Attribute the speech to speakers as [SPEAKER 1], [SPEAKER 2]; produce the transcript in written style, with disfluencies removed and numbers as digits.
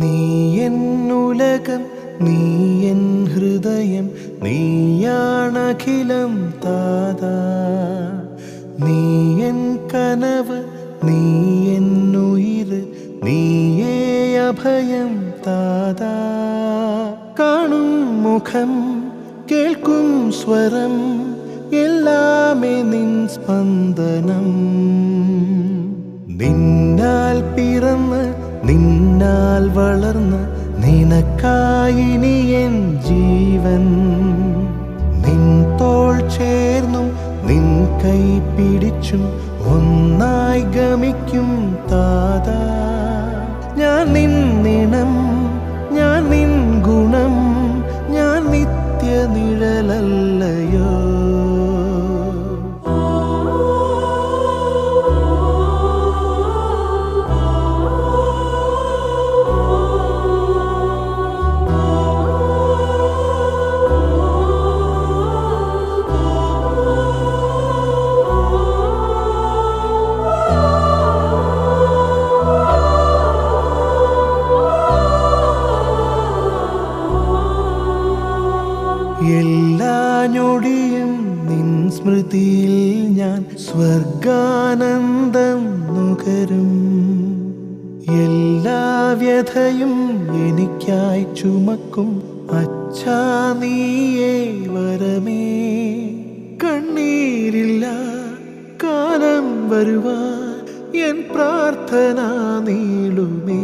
[SPEAKER 1] നീ എന്നുലകം, നീ എൻ ഹൃദയം, നീയാണഖിലം താതാ. നീ എൻ കനവ്, നീ എന്നുയിര്, നീയേ അഭയം താതാ. കാണും മുഖം, കേൾക്കും സ്വരം, എല്ലാമേ നിൻ സ്പന്ദനം. നിന്നാൽ പിറന്ന് നിന്നാൽ വളർന്ന് നിനക്കായിനി എൻ ജീവൻ. നിൻ തോൾ ചേർന്നും നിൻ കൈ പിടിച്ചും ഒന്നായി ഗമിക്കും താതാ. ഞാൻ നിന്നിണം, ഞാൻ നിൻ ഗുണം, ഞാൻ നിത്യ നിഴലല്ലയോ. എല്ലാ ഞൊടിയും നിൻ സ്മൃതിയിൽ ഞാൻ സ്വർഗാനന്ദം നുകരും. എല്ലാ വ്യഥയും എനിക്കായി ചുമക്കും അച്ഛാ നീയേ വരമേ. കണ്ണീരില്ല കാലം വരുവാൻ എൻ പ്രാർത്ഥന നീളുമേ.